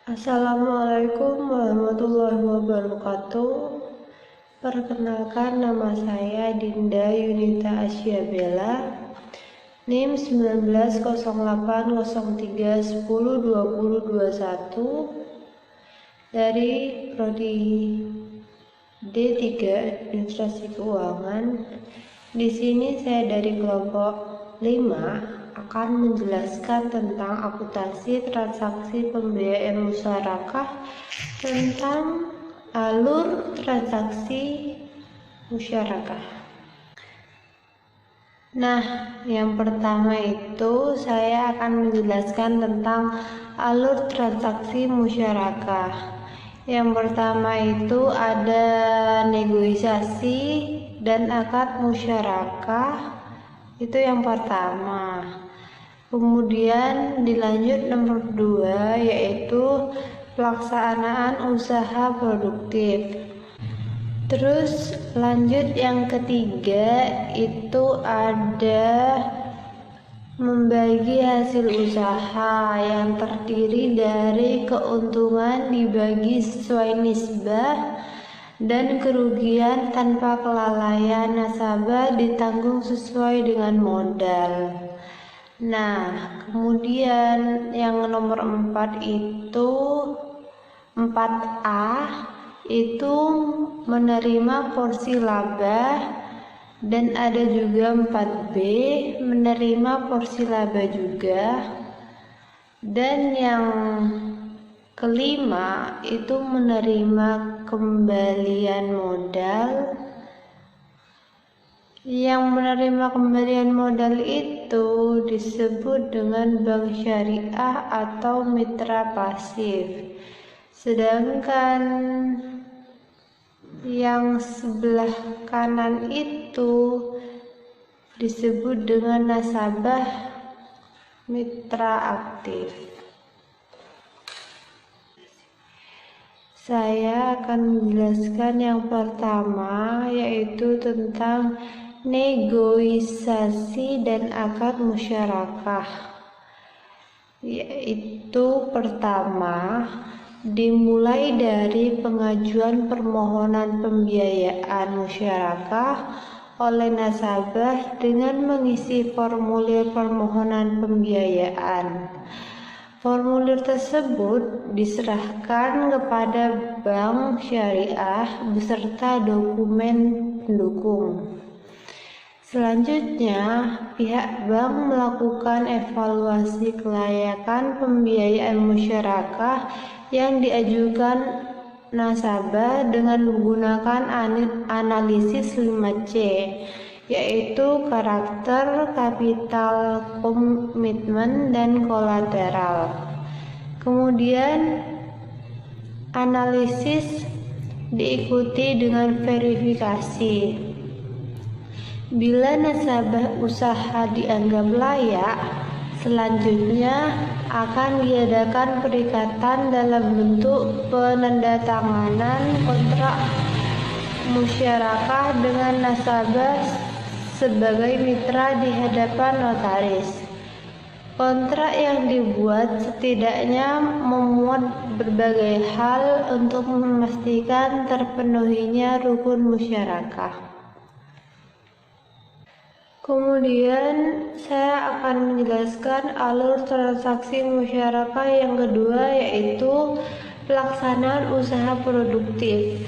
Assalamualaikum warahmatullahi wabarakatuh. Perkenalkan, nama saya Dinda Yunita Asya Bella, NIM 190803102021 dari Prodi D3 Administrasi Keuangan. Di sini saya dari kelompok 5 akan menjelaskan tentang akuntansi transaksi pembiayaan musyarakah, tentang alur transaksi musyarakah. Nah, yang pertama itu saya akan menjelaskan tentang alur transaksi musyarakah. Yang pertama itu ada negosiasi dan akad musyarakah, itu yang pertama. Kemudian dilanjut nomor 2, yaitu pelaksanaan usaha produktif. Terus lanjut yang ketiga itu ada membagi hasil usaha yang terdiri dari keuntungan dibagi sesuai nisbah dan kerugian tanpa kelalaian nasabah ditanggung sesuai dengan modal. Nah, kemudian yang nomor 4 itu 4A itu menerima porsi laba, dan ada juga 4B menerima porsi laba juga, dan yang kelima itu menerima kembalian modal. Yang menerima kembalian modal itu disebut dengan bank syariah atau mitra pasif. Sedangkan yang sebelah kanan itu disebut dengan nasabah mitra aktif. Saya akan menjelaskan yang pertama, yaitu tentang negosiasi dan akad musyarakah. Yaitu pertama, dimulai dari pengajuan permohonan pembiayaan musyarakah oleh nasabah dengan mengisi formulir permohonan pembiayaan. Formulir tersebut diserahkan kepada bank syariah beserta dokumen pendukung. Selanjutnya, pihak bank melakukan evaluasi kelayakan pembiayaan musyarakah yang diajukan nasabah dengan menggunakan analisis 5C, yaitu karakter, kapital, komitmen, dan kolateral. Kemudian analisis diikuti dengan verifikasi. Bila nasabah usaha dianggap layak, selanjutnya akan diadakan perikatan dalam bentuk penandatanganan kontrak musyarakah dengan nasabah sebagai mitra di hadapan notaris. Kontrak yang dibuat setidaknya memuat berbagai hal untuk memastikan terpenuhinya rukun musyarakah. Kemudian saya akan menjelaskan alur transaksi musyarakah yang kedua, yaitu pelaksanaan usaha produktif.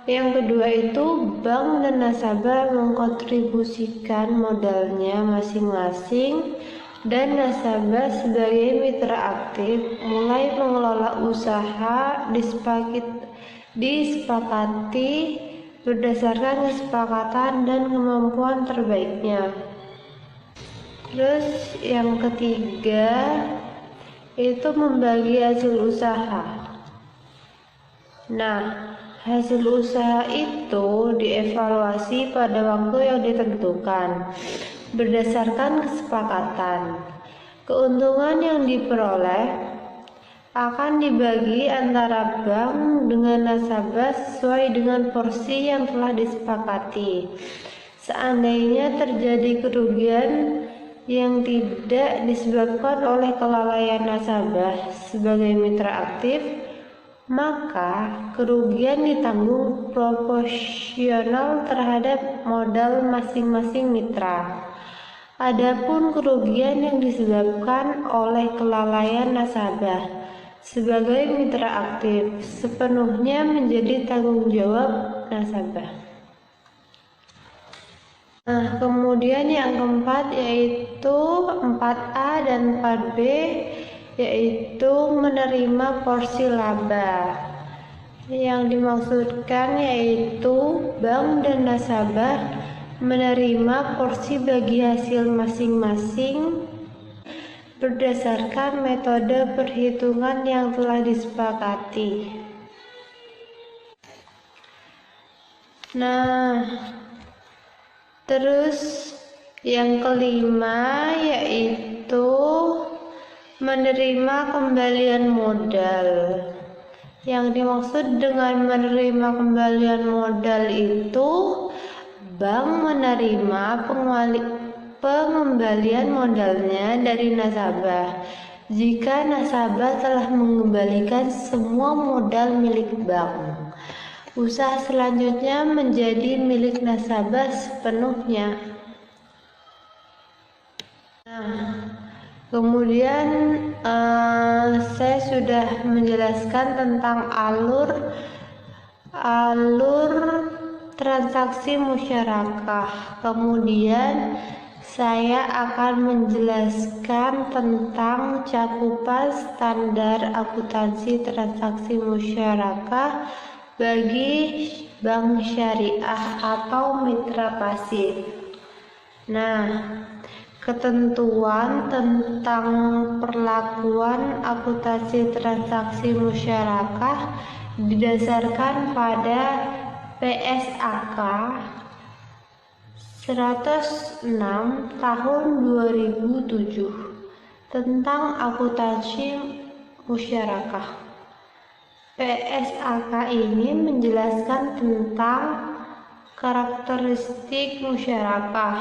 Yang kedua itu bank dan nasabah mengkontribusikan modalnya masing-masing, dan nasabah sebagai mitra aktif mulai mengelola usaha disepakati berdasarkan kesepakatan dan kemampuan terbaiknya. Terus yang ketiga itu membagi hasil usaha. Nah, hasil usaha itu dievaluasi pada waktu yang ditentukan berdasarkan kesepakatan. Keuntungan yang diperoleh akan dibagi antara bank dengan nasabah sesuai dengan porsi yang telah disepakati. Seandainya terjadi kerugian yang tidak disebabkan oleh kelalaian nasabah sebagai mitra aktif, maka kerugian ditanggung proporsional terhadap modal masing-masing mitra. Adapun kerugian yang disebabkan oleh kelalaian nasabah sebagai mitra aktif sepenuhnya menjadi tanggung jawab nasabah. Nah, kemudian yang keempat yaitu 4A dan 4B, yaitu menerima porsi laba. Yang dimaksudkan yaitu bank dan nasabah menerima porsi bagi hasil masing-masing berdasarkan metode perhitungan yang telah disepakati. Nah, terus yang kelima yaitu menerima kembalian modal. Yang dimaksud dengan menerima kembalian modal itu bank menerima pengembalian modalnya dari nasabah jika nasabah telah mengembalikan semua modal milik bank. Usaha selanjutnya menjadi milik nasabah sepenuhnya. Nah, kemudian saya sudah menjelaskan tentang alur transaksi musyarakah. Kemudian saya akan menjelaskan tentang cakupan standar akuntansi transaksi musyarakah bagi bank syariah atau mitra pasif. Nah, ketentuan tentang perlakuan akuntansi transaksi musyarakah didasarkan pada PSAK 106 tahun 2007 tentang akuntansi musyarakah. PSAK ini menjelaskan tentang karakteristik musyarakah,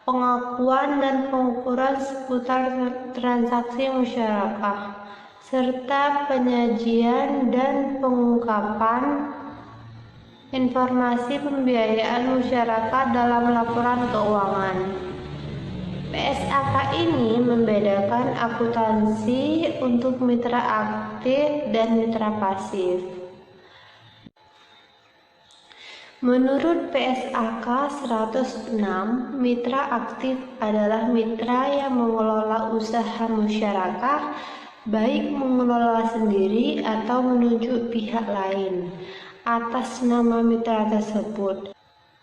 pengakuan dan pengukuran seputar transaksi musyarakah, serta penyajian dan pengungkapan informasi pembiayaan masyarakat dalam laporan keuangan. PSAK ini membedakan akuntansi untuk mitra aktif dan mitra pasif. Menurut PSAK 106, mitra aktif adalah mitra yang mengelola usaha musyarakah, baik mengelola sendiri atau menunjuk pihak lain atas nama mitra tersebut.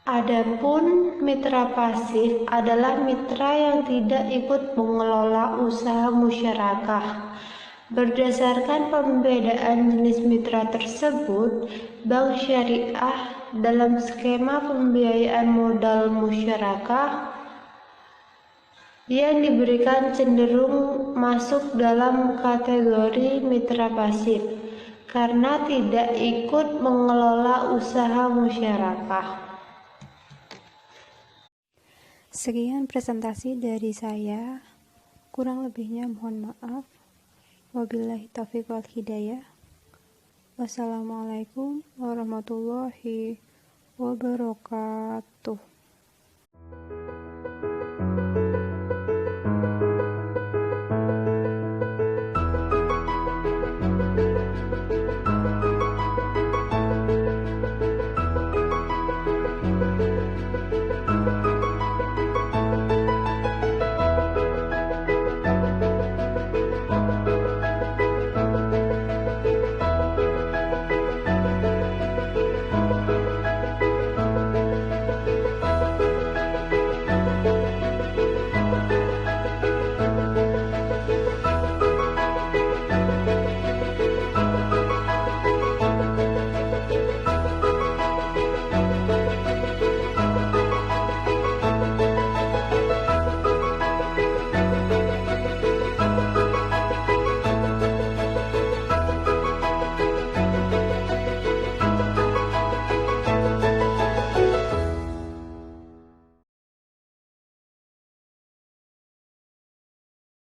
Adapun mitra pasif adalah mitra yang tidak ikut mengelola usaha musyarakah. Berdasarkan pembedaan jenis mitra tersebut, bank syariah dalam skema pembiayaan modal musyarakah yang diberikan cenderung masuk dalam kategori mitra pasif karena tidak ikut mengelola usaha musyarakah. Sekian presentasi dari saya, kurang lebihnya mohon maaf. Wabillahi taufiq wal hidayah. Wassalamualaikum warahmatullahi wabarakatuh.